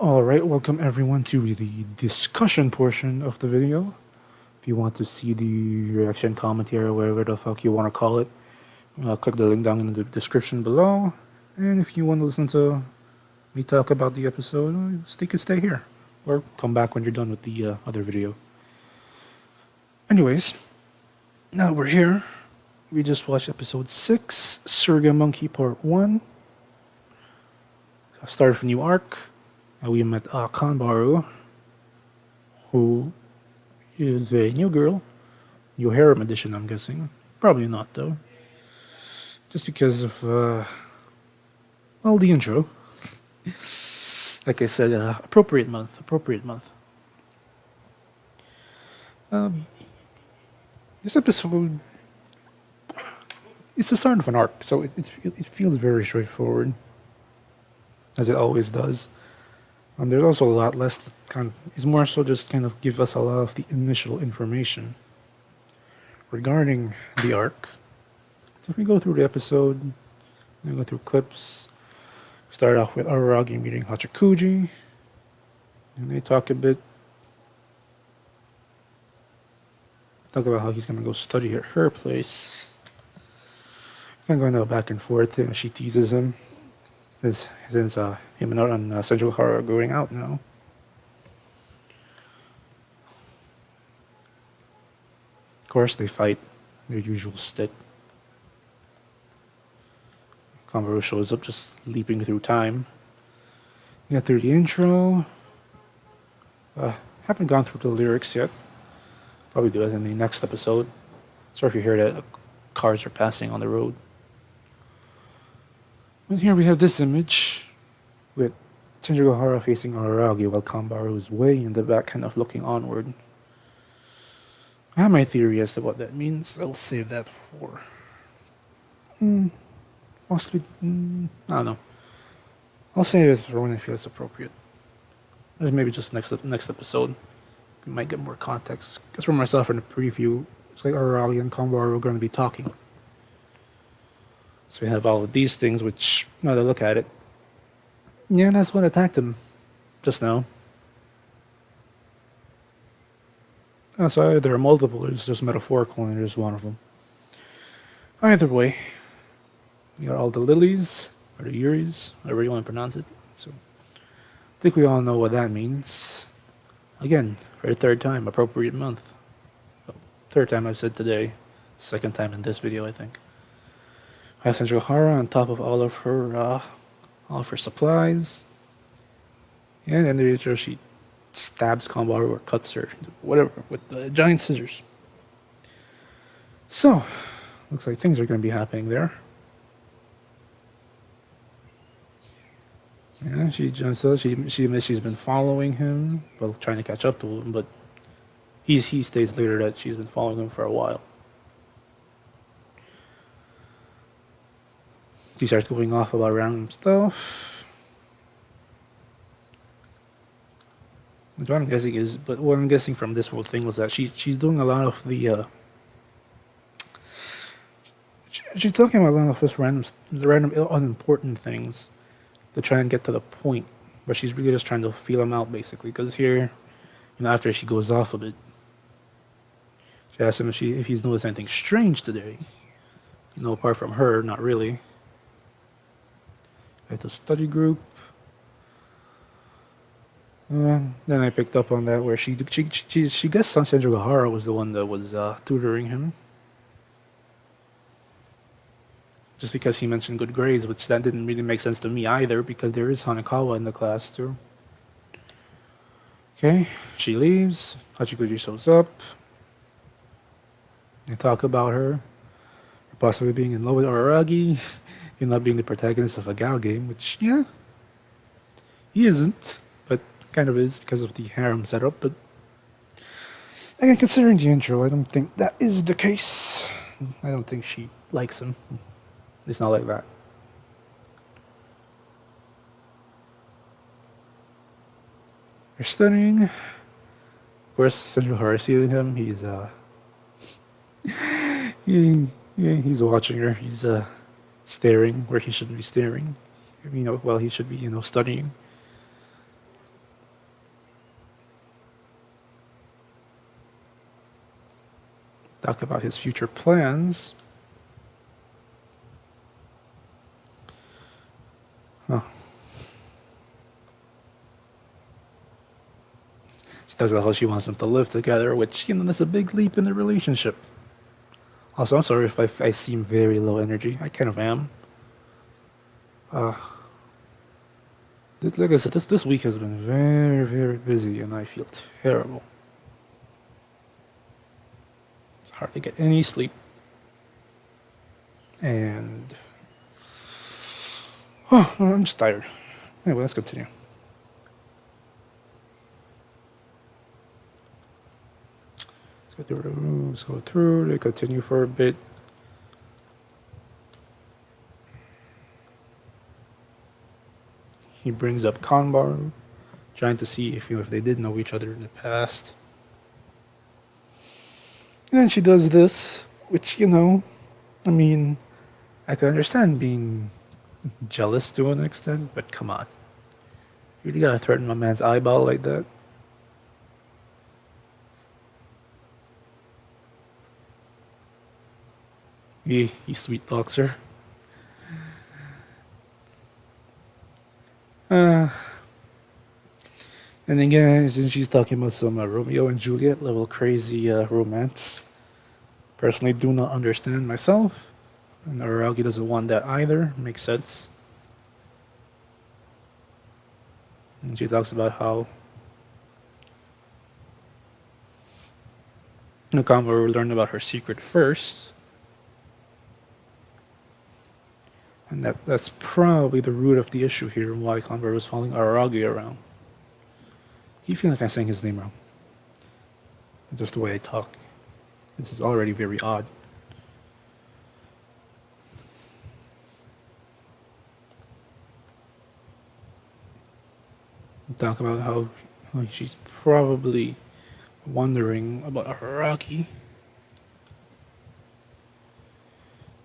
Alright, welcome everyone to the discussion portion of the video. If you want to see the reaction commentary or whatever the fuck you want to call it, click the link down in the description below. And if you want to listen to me talk about the episode, you can stay here. Or come back when you're done with the other video. Anyways, now we're here. We just watched episode 6, Surga Monkey Part 1. Start of a new arc. We met Kanbaru, who is a new girl. New harem edition, I'm guessing. Probably not, though. Just because of, the intro. Like I said, appropriate month. This episode it's the start of an arc, so it feels very straightforward, as it always does. There's also a lot less it's more so just kind of give us a lot of the initial information regarding the arc. So if we go through the episode, we go through clips. Start off with Araragi meeting Hachikuji, and they talk a bit. Talk about how he's gonna go study at her place. Kind of going back and forth, and she teases him. Since him and Senju Hara are going out now. Of course, they fight their usual stick. Kanbaru shows up just leaping through time. We got through the intro. Haven't gone through the lyrics yet. Probably do that in the next episode. Sorry if you hear that cars are passing on the road. And here we have this image with Senju Hara facing Araragi while Kanbaru is way in the back, kind of looking onward. I have my theory as to what that means. I'll save that for possibly. I don't know. I'll save it for when I feel it's appropriate. Or maybe just next episode. We might get more context. Because for myself in the preview, it's like Araragi and Kanbaru are going to be talking. So we have all of these things, which, now to look at it, yeah, that's what attacked him just now. So there are multiple, there's just metaphorical, and there's one of them. Either way, we got all the lilies, or the yuris, however you want to pronounce it. So I think we all know what that means. Again, for the third time, appropriate month. Well, third time I've said today, second time in this video, I think. I have Senju Hara on top of all of her supplies, and then the intro she stabs Kanbaru or cuts her, whatever, with the giant scissors. So, looks like things are going to be happening there. Yeah, she's been following him, well, trying to catch up to him, but he states later that she's been following him for a while. She starts going off about random stuff. What I'm guessing from this whole thing was that she's doing a lot of the she's talking about a lot of this random unimportant things to try and get to the point, but she's really just trying to feel him out basically. Because here, after she goes off a bit, she asks him if he's noticed anything strange today. Apart from her, not really. At the study group. Then I picked up on that where she guessed Senju Hara was the one that was tutoring him. Just because he mentioned good grades, which that didn't really make sense to me either, because there is Hanekawa in the class too. Okay, she leaves. Hachikuji shows up. They talk about her possibly being in love with Araragi. Not being the protagonist of a gal game, which, yeah, he isn't, but kind of is because of the harem setup. But again, considering the intro, I don't think that is the case. I don't think she likes him. It's not like that. They're studying. Of course, Senju Hara seeing him. He's watching her. He's staring where he shouldn't be staring. While he should be, studying. talk about his future plans. Oh. She talks about how she wants them to live together, which, that's a big leap in the relationship. Also, I'm sorry if I seem very low energy. I kind of am. Like I said, this week has been very, very busy, and I feel terrible. It's hard to get any sleep. And I'm just tired. Anyway, let's continue. Let's go through. They continue for a bit. He brings up Kanbaru, trying to see if they did know each other in the past. And then she does this, which, I mean, I can understand being jealous to an extent, but come on. You really gotta threaten my man's eyeball like that? He sweet talks her. And again, she's talking about some Romeo and Juliet level crazy romance. Personally, do not understand myself. And Araki doesn't want that either. Makes sense. And she talks about how Nakamura learned about her secret first. And that's probably the root of the issue here and why Kanbaru was following Aragi around. You feel like I'm saying his name wrong. Just the way I talk. This is already very odd. Talk about how she's probably wondering about Araki.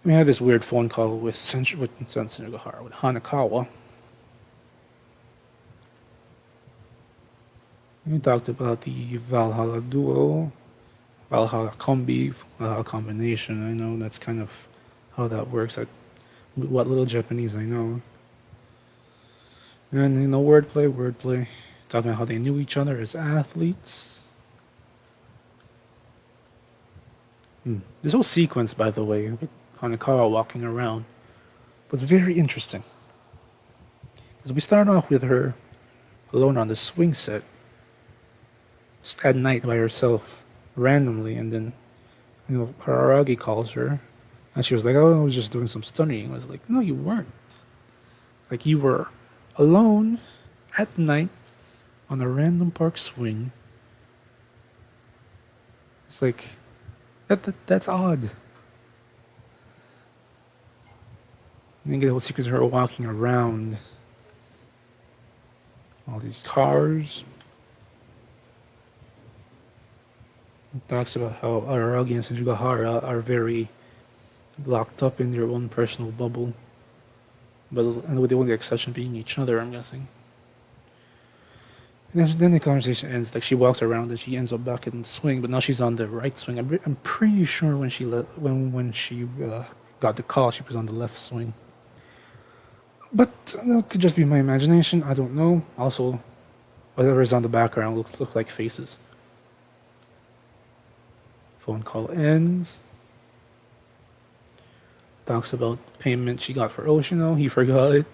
We had this weird phone call with Senshigahara, with Hanakawa. We talked about the Valhalla duo, Valhalla combi, Valhalla combination. I know that's kind of how that works. What little Japanese I know. And wordplay. Talking about how they knew each other as athletes. This whole sequence, by the way, with Hanakawa walking around, was very interesting. Because we start off with her alone on the swing set, just at night by herself, randomly, and then, Hararagi calls her, and she was like, "Oh, I was just doing some studying." I was like, "No, you weren't. Like, you were alone at night on a random park swing." It's like, that's odd. And you get the whole secret of her walking around all these cars. It talks about how Aragi and Senjugahara are very locked up in their own personal bubble. And with the only exception being each other, I'm guessing. And then the conversation ends, like she walks around and she ends up back in the swing, but now she's on the right swing. I'm pretty sure when she got the call, she was on the left swing. But it could just be my imagination. I don't know. Also, whatever is on the background look like faces. Phone call ends. Talks about payment she got for Oshino. He forgot it,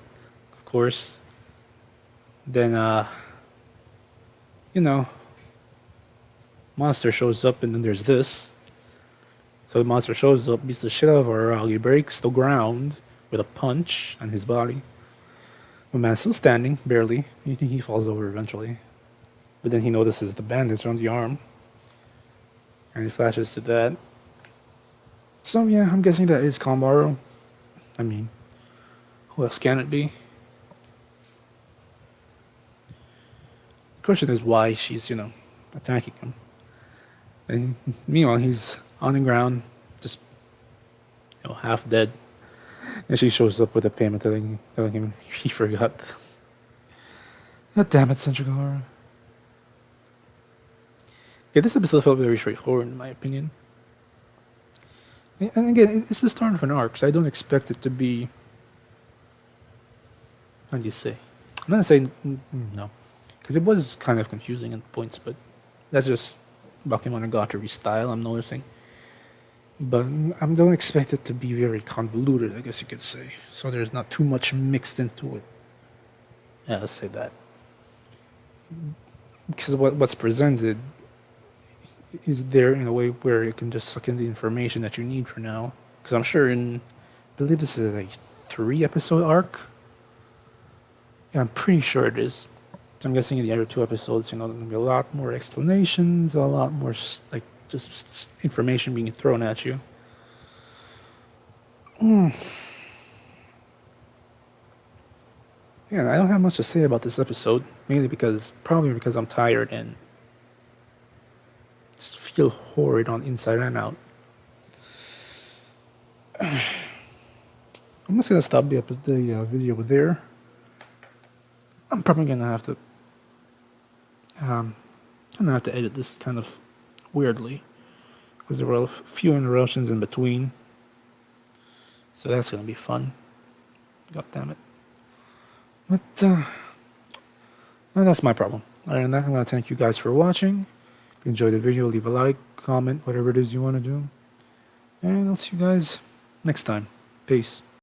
of course. Then, monster shows up, and then there's this. So the monster shows up, beats the shit out of Aragi, breaks the ground with a punch on his body. The man's still standing, barely. He falls over eventually. But then he notices the bandage on the arm. And he flashes to that. So yeah, I'm guessing that is Kanbaru. I mean, who else can it be? The question is why she's, attacking him. And meanwhile, he's on the ground, just, half dead. And she shows up with a payment telling him he forgot. God damn it, Senjugahara. Yeah, this episode felt very straightforward in my opinion. And again, it's the start of an arc, so I don't expect it to be. How do you say? I'm not saying no, because it was kind of confusing at points, but that's just Bakemonogatari style. I'm noticing, but I don't expect it to be very convoluted. I guess you could say. So there's not too much mixed into it. Yeah, let's say that. Because what's presented is there in a way where you can just suck in the information that you need for now. Because I'm sure I believe this is a 3-episode arc. Yeah, I'm pretty sure it is. So I'm guessing in the other 2 episodes, there's going to be a lot more explanations, a lot more like just information being thrown at you. Yeah, I don't have much to say about this episode, mainly probably because I'm tired and just feel horrid on inside and out. I'm just gonna stop the video there. I'm probably gonna have to edit this kind of weirdly because there were a few interruptions in between, so that's gonna be fun. God damn it! But well, that's my problem. Other than that, I'm gonna thank you guys for watching. If you enjoyed the video, leave a like, comment, whatever it is you want to do, and I'll see you guys next time. Peace.